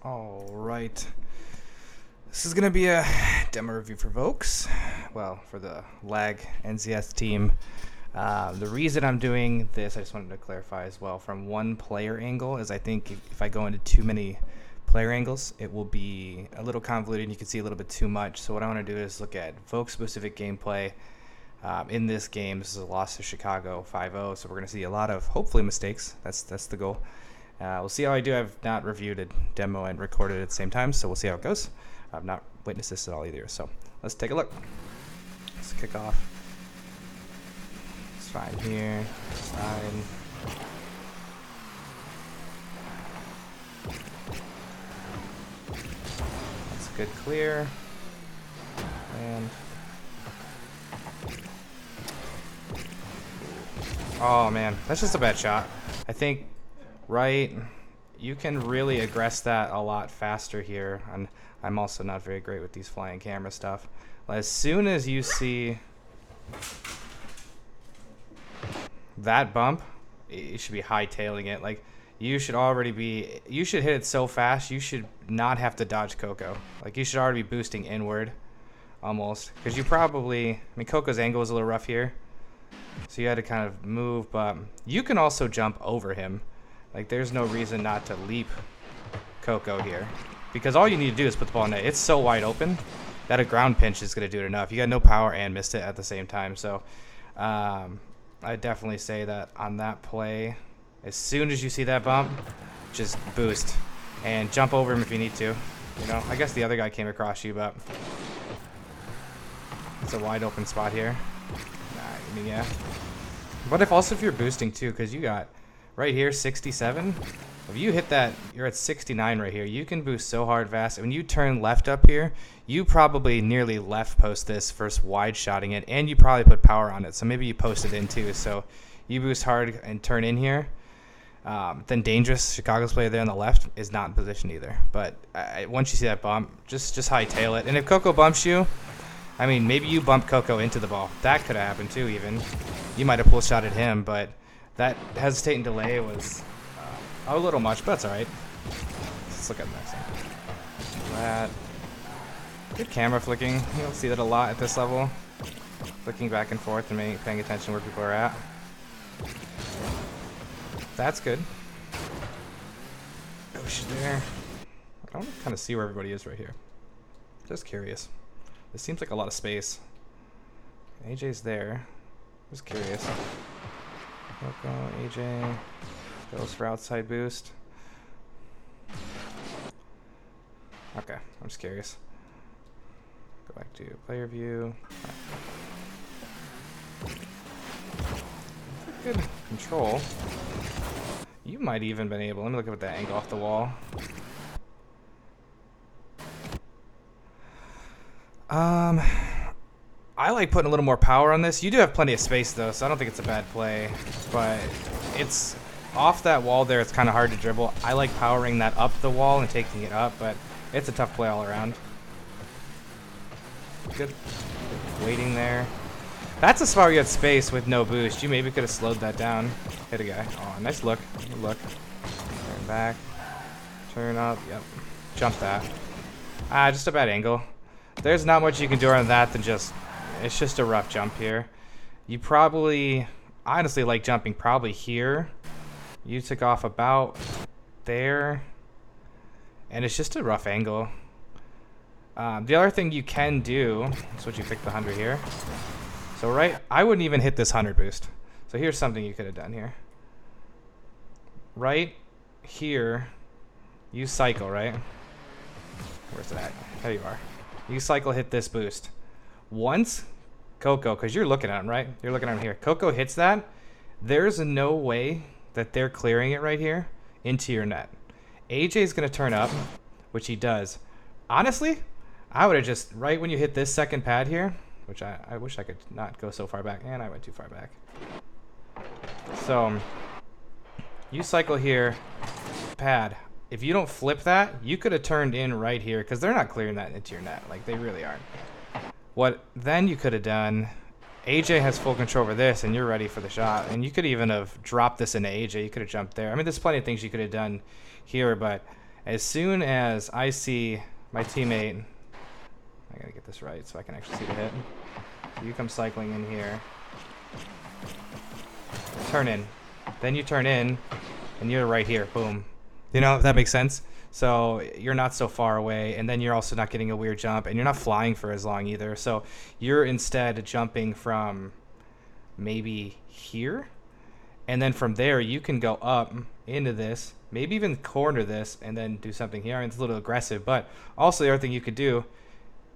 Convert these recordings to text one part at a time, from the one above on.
All right. This is going to be a demo review for Voakes. Well, for the lag NCS team. The reason I'm doing this, I just wanted to clarify as well, from one player angle, is I think if I go into too many player angles, it will be a little convoluted and you can see a little bit too much. So what I want to do is look at Voakes specific gameplay. In this game, this is a loss to Chicago 5-0, so we're going to see a lot of, hopefully, mistakes. That's the goal. We'll see how I do. I've not reviewed a demo and recorded at the same time, so we'll see how it goes. I've not witnessed this at all either, so let's take a look. Let's kick off. It's fine here. It's fine. That's a good clear. And oh man, that's just a bad shot. I think right, you can really aggress that a lot faster here. And I'm also not very great with these flying camera stuff. As soon as you see that bump, you should be hightailing it. Like, you should already be, you should hit it so fast, you should not have to dodge Coco. Like, you should already be boosting inward, almost. Because you probably, I mean, Coco's angle was a little rough here. So you had to kind of move, but you can also jump over him. Like, there's no reason not to leap Coco here. Because all you need to do is put the ball in net. It's so wide open that a ground pinch is going to do it enough. You got no power and missed it at the same time. So I definitely say that on that play, as soon as you see that bump, just boost. And jump over him if you need to. You know, I guess the other guy came across you, but it's a wide open spot here. I mean, yeah. But if you're boosting too, because you got right here 67. If you hit that, you're at 69 right here. You can boost so hard fast. When you turn left up here, you probably nearly left post this first wide shotting it, and you probably put power on it. So maybe you post it in too. So you boost hard and turn in here. Then dangerous Chicago's player there on the left is not in position either. But once you see that bump, just hightail it. And if Coco bumps you, I mean, maybe you bump Coco into the ball. That could have happened too, even. You might have pull shotted him, but that hesitate and delay was a little much, but that's all right. Let's look at the next one. That. Good camera flicking. You don't see that a lot at this level. Flicking back and forth and paying attention where people are at. That's good. Oh, she's there. I want to kind of see where everybody is right here. Just curious. This seems like a lot of space. AJ's there. Just curious. Coco, AJ goes for outside boost. Okay, I'm just curious. Go back to player view. Good control. You might even been able. Let me look at that angle off the wall. I like putting a little more power on this. You do have plenty of space though, so I don't think it's a bad play. But it's off that wall there. It's kind of hard to dribble. I like powering that up the wall and taking it up, but it's a tough play all around. Good waiting there. That's a spot where you had space with no boost. You maybe could have slowed that down. Hit a guy. Oh, nice look. Good look. Turn back. Turn up. Yep. Jump that. Just a bad angle. There's not much you can do around that than just, it's just a rough jump here. You probably, honestly like jumping probably here. You took off about there. And it's just a rough angle. The other thing you can do, is what you picked the 100 here. So right, I wouldn't even hit this 100 boost. So here's something you could have done here. Right here, you cycle, right? Where's it at? There you are. You cycle, hit this boost. Once Coco, because you're looking at him, right? You're looking at him here. Coco hits that. There's no way that they're clearing it right here into your net. AJ's going to turn up, which he does. Honestly, I would have just, right when you hit this second pad here, which I wish I could not go so far back, and I went too far back. So, you cycle here, pad. If you don't flip that, you could have turned in right here, because they're not clearing that into your net. Like, they really aren't. What then you could have done, AJ has full control over this, and you're ready for the shot. And you could even have dropped this into AJ. You could have jumped there. I mean, there's plenty of things you could have done here, but As soon as I see my teammate, I gotta get this right so I can actually see the hit. So you come cycling in here. Turn in. Then you turn in, and you're right here. Boom. You know, if that makes sense? So you're not so far away, and then you're also not getting a weird jump, and you're not flying for as long either. So you're instead jumping from maybe here, and then from there you can go up into this, maybe even corner this, and then do something here. I mean, it's a little aggressive, but also the other thing you could do,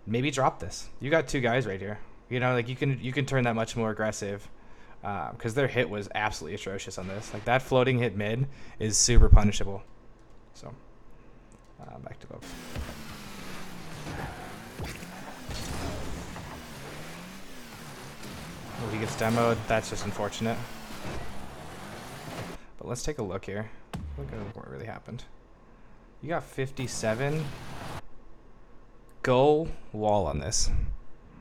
maybe drop this. You got two guys right here. You know, like you can turn that much more aggressive, because their hit was absolutely atrocious on this. Like that floating hit mid is super punishable. So back to Voakes. Oh, he gets demoed. That's just unfortunate. But let's take a look here. Look at what really happened. You got 57. Go wall on this.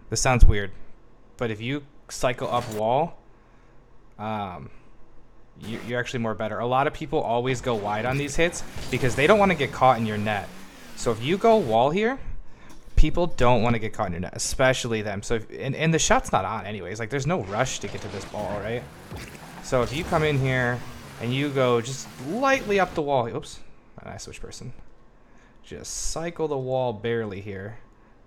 This sounds weird, but if you cycle up wall, you're actually more better. A lot of people always go wide on these hits because they don't want to get caught in your net. So if you go wall here, people don't want to get caught in your net, especially them. So and the shot's not on anyways. Like there's no rush to get to this ball, right? So if you come in here and you go just lightly up the wall, oops, I switched person. Just cycle the wall barely here.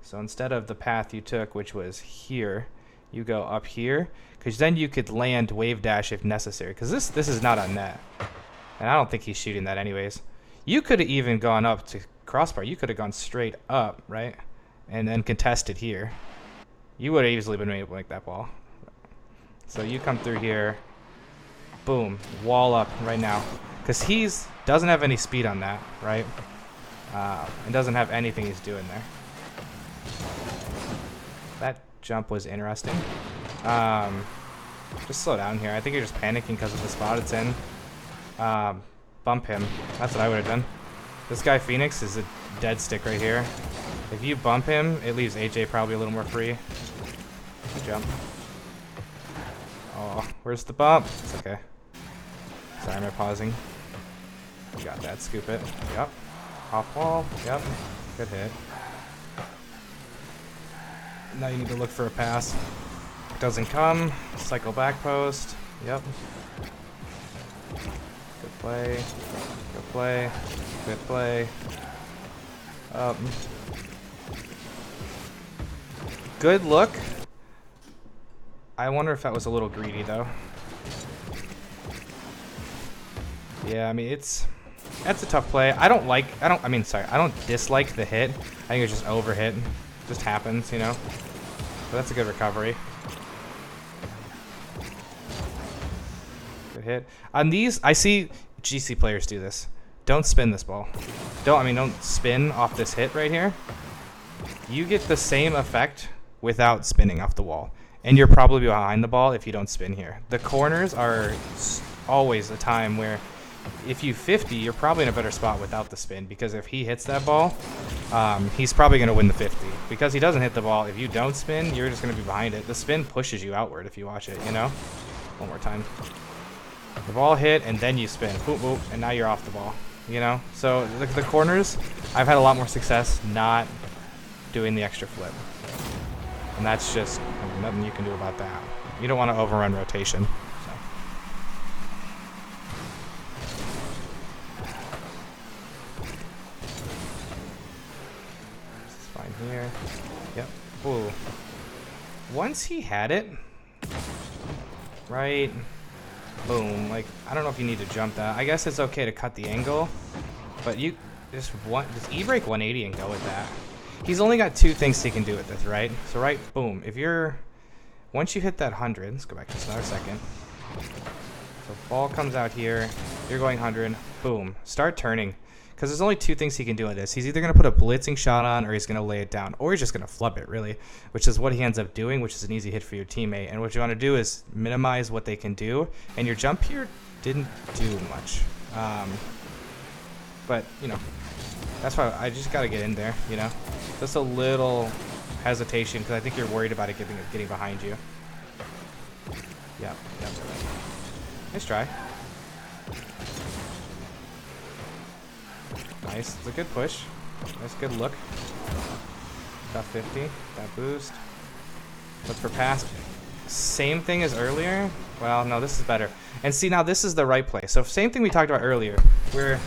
So instead of the path you took, which was here, you go up here, because then you could land wave dash if necessary, because this is not on net, and I don't think he's shooting that anyways. You could have even gone up to crossbar. You could have gone straight up, right, and then contested here. You would have easily been able to make that ball. So you come through here, boom, wall up right now, because he's doesn't have any speed on that, right, and doesn't have anything he's doing there. That jump was interesting. Just slow down here. I think you're just panicking because of the spot it's in. Bump him. That's what I would have done. This guy Phoenix is a dead stick right here. If you bump him, it leaves AJ probably a little more free. Good jump. Oh, where's the bump? It's okay. Sorry, I'm pausing. You got that. Scoop it. Yep. Off wall. Yep. Good hit. Now you need to look for a pass. Doesn't come. Cycle back post. Yep. Good play. Good play. Good play. Good look. I wonder if that was a little greedy though. Yeah, I mean that's a tough play. I don't dislike the hit. I think it's just overhit. Just happens, you know. But that's a good recovery. Good hit. On these, I see GC players do this. Don't spin this ball. Don't spin off this hit right here. You get the same effect without spinning off the wall. And you're probably behind the ball if you don't spin here. The corners are always a time where if you 50, you're probably in a better spot without the spin, because if he hits that ball, he's probably going to win the 50. Because he doesn't hit the ball, if you don't spin, you're just going to be behind it. The spin pushes you outward if you watch it, you know? One more time. The ball hit, and then you spin. Boop, boop, and now you're off the ball, you know? So the corners, I've had a lot more success not doing the extra flip. And that's just nothing you can do about that. You don't want to overrun rotation. Here. Yep. Ooh. Once he had it, right? Boom. Like, I don't know if you need to jump that. I guess it's okay to cut the angle, but you just E-brake 180 and go with that. He's only got two things he can do with this, right? So, right, boom. Once you hit that 100, let's go back just another second. So, ball comes out here. You're going 100. Boom. Start turning. Because there's only two things he can do with this. He's either going to put a blitzing shot on, or he's going to lay it down, or he's just going to flub it, really, which is what he ends up doing, which is an easy hit for your teammate. And what you want to do is minimize what they can do, and your jump here didn't do much. But, you know, that's why I just got to get in there, you know. Just a little hesitation, because I think you're worried about it getting behind you. Yep. Nice try. Nice. It's a good push. Nice, good look. Got 50. That boost. Look for pass. Same thing as earlier. Well, no, this is better. And see, now this is the right play. So same thing we talked about earlier, where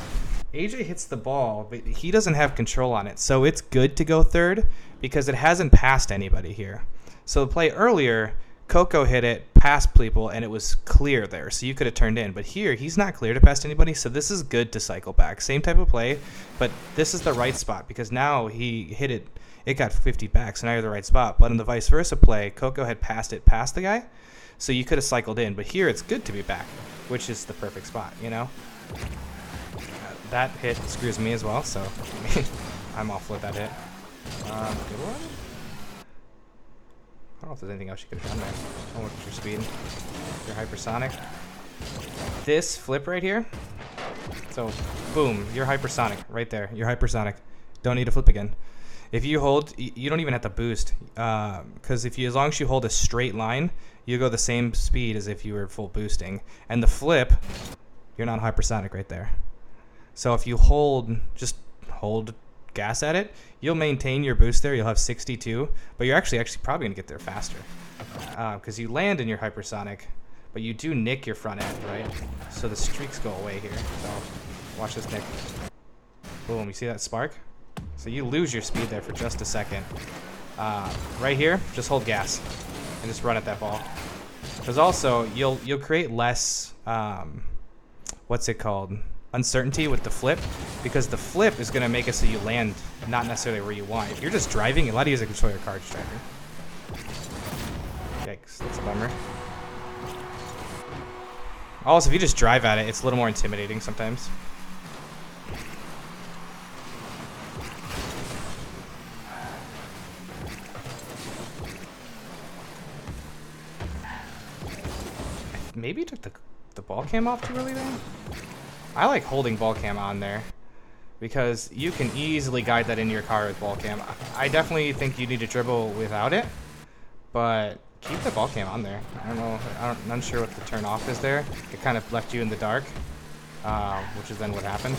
AJ hits the ball, but he doesn't have control on it. So it's good to go third because it hasn't passed anybody here. So the play earlier, Coco hit it, past people, and it was clear there. So you could have turned in. But here, he's not clear to pass anybody. So this is good to cycle back. Same type of play, but this is the right spot because now he hit it. It got 50 back, so now you're the right spot. But in the vice versa play, Coco had passed it past the guy, so you could have cycled in. But here it's good to be back, which is the perfect spot, you know? That hit screws me as well, so I'm off with that hit. Good one. I don't know if there's anything else you could have done there. Oh, look at your speed. Your hypersonic. This flip right here. So, boom, you're hypersonic right there. You're hypersonic. Don't need to flip again. If you hold, you don't even have to boost, because as long as you hold a straight line, you go the same speed as if you were full boosting. And the flip, you're not hypersonic right there. So if you just hold gas at it, you'll maintain your boost there. You'll have 62, but you're actually probably gonna get there faster, because you land in your hypersonic, but you do nick your front end, right? So the streaks go away here. So watch this nick. Boom! You see that spark? So you lose your speed there for just a second. Right here, just hold gas and just run at that ball. Because also you'll create less what's it called? Uncertainty with the flip, because the flip is going to make it so you land not necessarily where you want. If you're just driving, a lot easier to control your car just driving. Yikes, that's a bummer. Also, if you just drive at it, it's a little more intimidating sometimes. Maybe you took the ball cam off too early there? I like holding ball cam on there because you can easily guide that into your car with ball cam. I definitely think you need to dribble without it, but keep the ball cam on there. I don't know. I'm not sure what the turn off is there. It kind of left you in the dark, which is then what happened.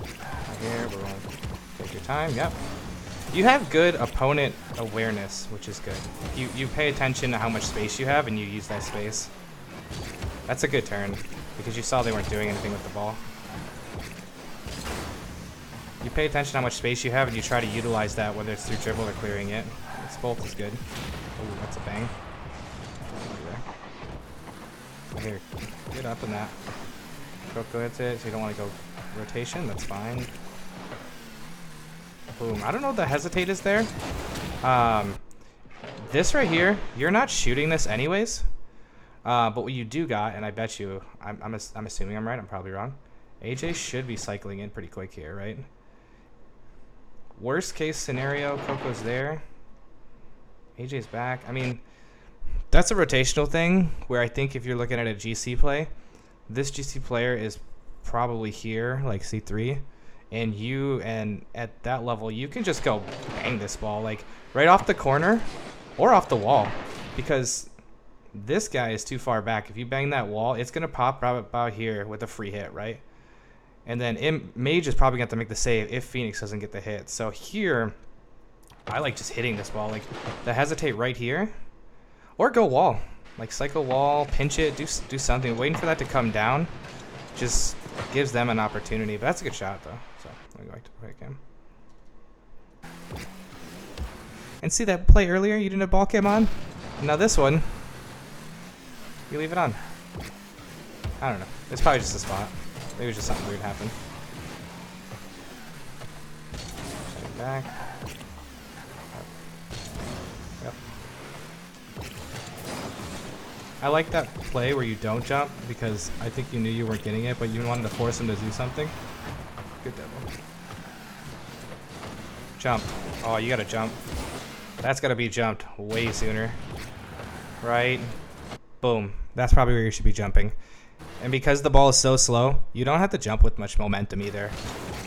Right here, we're going to take your time. Yep. You have good opponent awareness, which is good. You pay attention to how much space you have and you use that space. That's a good turn, because you saw they weren't doing anything with the ball. You pay attention to how much space you have and you try to utilize that, whether it's through dribble or clearing it. This bolt is good. Ooh, that's a bang. Here, get up in that. Coco hits it, so you don't want to go rotation, that's fine. Boom. I don't know what the hesitate is there. This right here, you're not shooting this anyways. But what you do got, and I bet you, I'm assuming I'm right, I'm probably wrong. AJ should be cycling in pretty quick here, right? Worst case scenario, Coco's there. AJ's back. I mean, that's a rotational thing where I think if you're looking at a GC play, this GC player is probably here, like C3. And at that level, you can just go bang this ball, like right off the corner or off the wall, because this guy is too far back. If you bang that wall, it's going to pop right about here with a free hit, right? And then Mage is probably going to have to make the save if Phoenix doesn't get the hit. So here, I like just hitting this ball. Like, the hesitate right here. Or go wall. Like, cycle wall, pinch it, do something. Waiting for that to come down just gives them an opportunity. But that's a good shot, though. So, let me go back to play cam. And see that play earlier? You didn't have ball cam on? Now this one, you leave it on. I don't know. It's probably just a spot. Maybe it was just something weird happened. Shut it back. Yep. I like that play where you don't jump because I think you knew you weren't getting it, but you wanted to force him to do something. Good devil. Jump. Oh, you gotta jump. That's gotta be jumped way sooner. Right? Boom. That's probably where you should be jumping. And because the ball is so slow, you don't have to jump with much momentum either.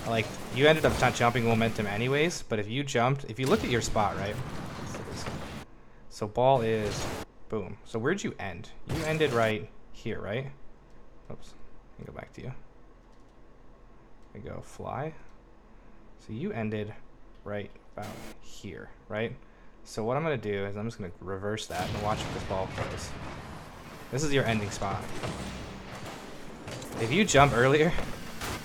Like, you ended up not jumping momentum anyways, but if you jumped, if you look at your spot, right? So ball is, boom. So where'd you end? You ended right here, right? Oops. Let me go back to you. we go fly. So you ended right about here, right? So what I'm gonna do is I'm just gonna reverse that and watch if this ball plays. This is your ending spot. If you jump earlier,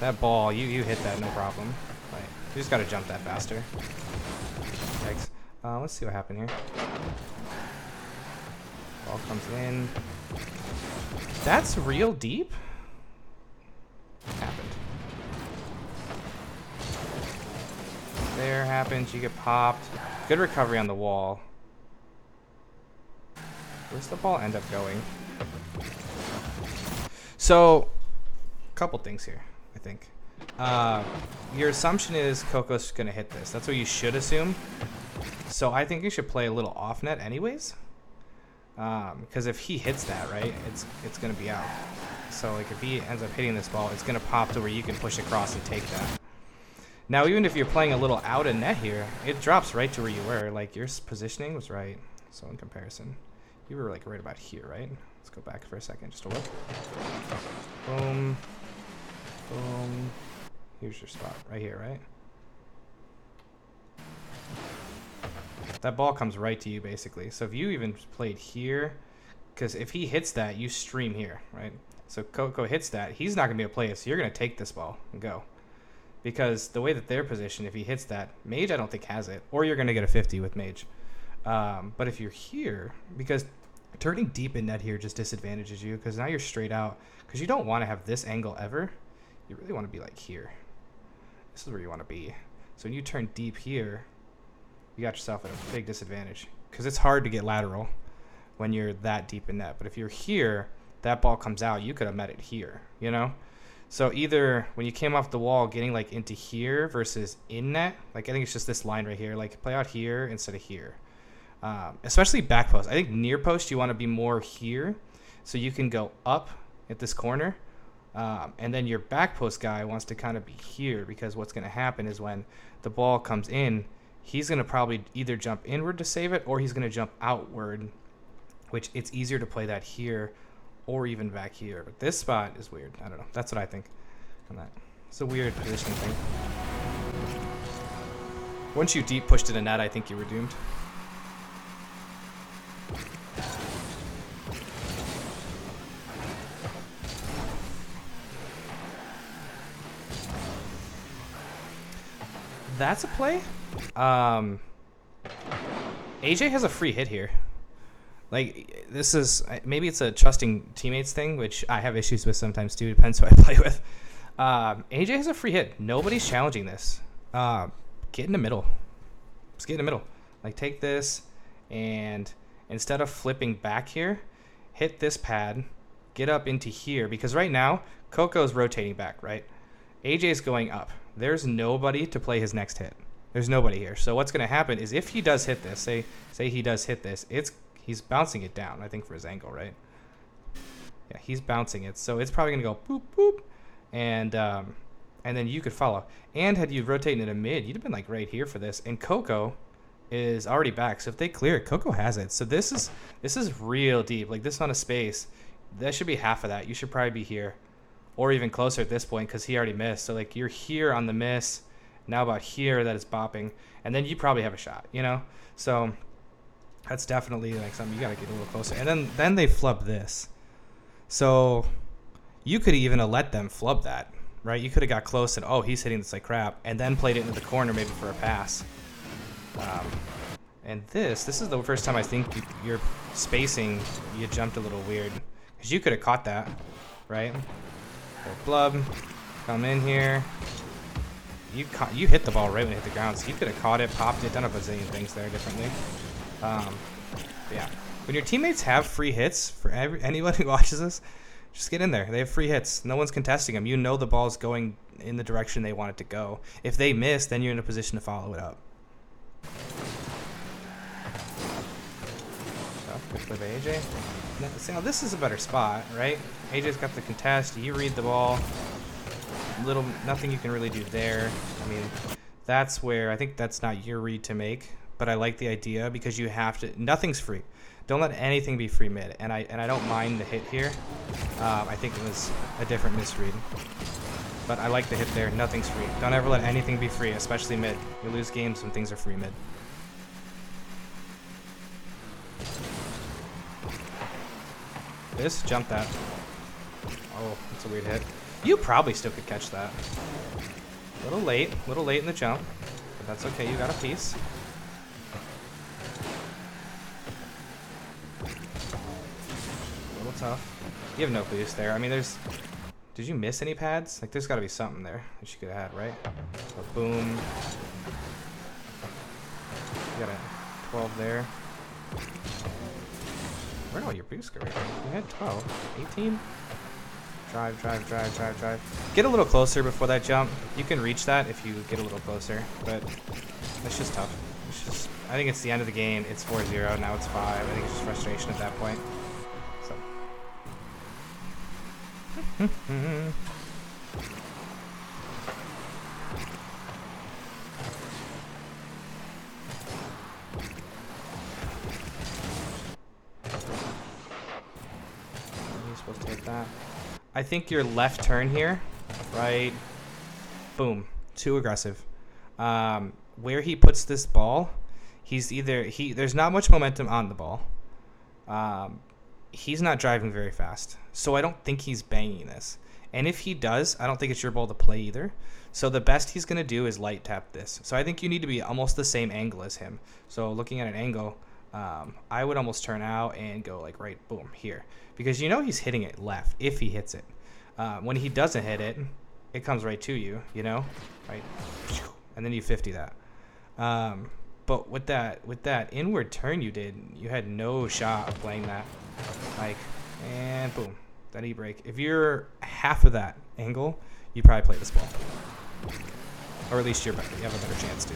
that ball, you hit that no problem. Right. You just gotta jump that faster. Thanks. Let's see what happened here. Ball comes in. That's real deep? Happened. There happens, you get popped. Good recovery on the wall. Where's the ball end up going? So, a couple things here, I think. Your assumption is Coco's gonna hit this. That's what you should assume. So I think you should play a little off net anyways. Because if he hits that, right, it's gonna be out. So like if he ends up hitting this ball, it's gonna pop to where you can push across and take that. Now even if you're playing a little out of net here, it drops right to where you were. Like your positioning was right. So in comparison, you were like right about here, right? Let's go back for a second just to look. Boom, boom. Here's your spot right here, right? That ball comes right to you basically. So if you even played here, because if he hits that, you stream here, right? So Coco hits that, he's not gonna be able to play it, so you're gonna take this ball and go. Because the way that they're positioned, if he hits that, Mage I don't think has it, or you're gonna get a 50 with Mage. But if you're here, because turning deep in net here just disadvantages you, because now you're straight out, because you don't want to have this angle ever. You really want to be like here. This is where you want to be. So when you turn deep here, you got yourself at a big disadvantage, because it's hard to get lateral when you're that deep in net. But if you're here, that ball comes out, you could have met it here, you know? So either when you came off the wall, getting like into here versus in net, like I think it's just this line right here, like play out here instead of here. Especially back post. I think near post you want to be more here, so you can go up at this corner, and then your back post guy wants to kind of be here, because what's going to happen is when the ball comes in, he's going to probably either jump inward to save it, or he's going to jump outward, which it's easier to play that here or even back here. But this spot is weird. I don't know. That's what I think on that. It's a weird positioning thing. Once you deep pushed to the net, I think you were doomed. That's a play. AJ has a free hit here. Like, this is, maybe it's a trusting teammates thing, which I have issues with sometimes too. Depends who I play with. AJ has a free hit. Nobody's challenging this. Get in the middle. Just get in the middle. Like, take this, and instead of flipping back here, hit this pad, get up into here, because right now, Coco's rotating back, right? AJ's going up. There's nobody to play his next hit. There's nobody here. So what's going to happen is if he does hit this, say he does hit this, he's bouncing it down, I think, for his angle, right? Yeah, he's bouncing it. So it's probably going to go boop, boop, and then you could follow. And had you rotated into mid, you'd have been like right here for this. And Coco is already back. So if they clear it, Coco has it. So this is real deep. Like this amount of space, that should be half of that. You should probably be here, or even closer at this point, because he already missed. So like you're here on the miss, now about here that is bopping, and then you probably have a shot, you know? So that's definitely like something you gotta get a little closer. And then they flub this. So you could even have let them flub that, right? You could have got close and, oh, he's hitting this like crap, and then played it into the corner maybe for a pass. And this is the first time I think your spacing, you jumped a little weird, because you could have caught that, right? Blub, come in here. You hit the ball right when it hit the ground, so you could have caught it, popped it, done a bazillion things there differently. Yeah, when your teammates have free hits, for anyone who watches this, just get in there. They have free hits. No one's contesting them. You know the ball's going in the direction they want it to go. If they miss, then you're in a position to follow it up. Good play by AJ. Now this is a better spot, right? AJ's got the contest. You read the ball. Nothing you can really do there. I mean, that's where I think that's not your read to make. But I like the idea, because you have to. Nothing's free. Don't let anything be free mid. And I don't mind the hit here. I think it was a different misread. But I like the hit there. Nothing's free. Don't ever let anything be free, especially mid. You lose games when things are free mid. This, jump that. Oh, that's a weird hit. You probably still could catch that. A little late in the jump. But that's okay, you got a piece. A little tough. You have no boost there. I mean, there's... Did you miss any pads? Like, there's got to be something there that you could have had, right? So, boom. You got a 12 there. Where'd all your boosts go right there? You had 12. 18? Drive, drive, drive, drive, drive. Get a little closer before that jump. You can reach that if you get a little closer, but that's just tough. It's just, I think it's the end of the game. It's 4-0. Now it's 5. I think it's just frustration at that point. So. You're supposed to hit that. I think your left turn here, right? Boom. Too aggressive. Where he puts this ball, there's not much momentum on the ball. He's not driving very fast. So I don't think he's banging this. And if he does, I don't think it's your ball to play either. So the best he's going to do is light tap this. So I think you need to be almost the same angle as him. So looking at an angle, I would almost turn out and go like right, boom, here. Because you know he's hitting it left if he hits it. When he doesn't hit it, it comes right to you, you know? Right? And then you 50 that. But with that inward turn you did, you had no shot of playing that. Like, and boom. That E-brake. If you're half of that angle, you probably play this ball. Or at least you're better. You have a better chance to.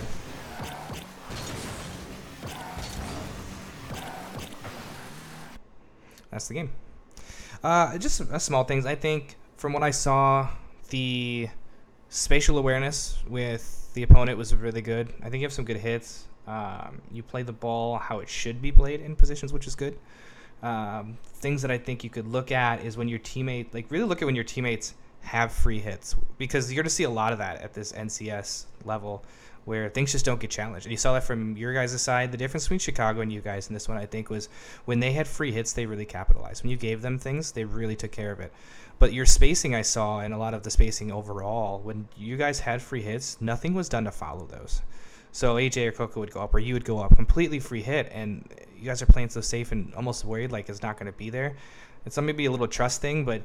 That's the game. Just small things. I think from what I saw, the spatial awareness with the opponent was really good. I think you have some good hits. You play the ball how it should be played in positions, which is good. Things that I think you could look at is when your teammate, like really look at when your teammates have free hits, because you're going to see a lot of that at this NCS level where things just don't get challenged. And you saw that from your guys' side. The difference between Chicago and you guys in this one, I think, was when they had free hits, they really capitalized. When you gave them things, they really took care of it. But your spacing I saw, and a lot of the spacing overall, when you guys had free hits, nothing was done to follow those. So AJ or Coco would go up, or you would go up, completely free hit, and you guys are playing so safe and almost worried like it's not going to be there. It's maybe a little trust thing, but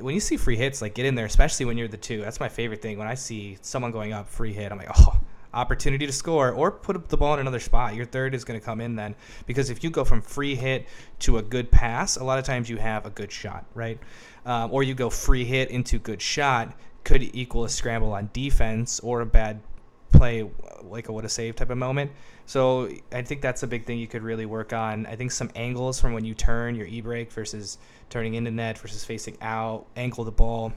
when you see free hits, like get in there, especially when you're the two. That's my favorite thing. When I see someone going up, free hit, I'm like, oh, opportunity to score, or put the ball in another spot. Your third is going to come in then, because if you go from free hit to a good pass, a lot of times you have a good shot, right? Or you go free hit into good shot, could equal a scramble on defense or a bad play, like a what a save type of moment. So I think that's a big thing you could really work on. I think some angles from when you turn your e-brake versus turning into net versus facing out, angle the ball.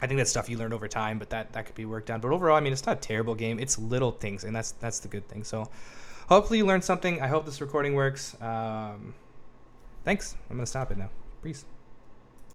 I think that's stuff you learned over time, but that could be worked on. But overall, I mean, it's not a terrible game. It's little things, and that's the good thing. So hopefully you learned something. I hope this recording works. Thanks. I'm going to stop it now. Peace.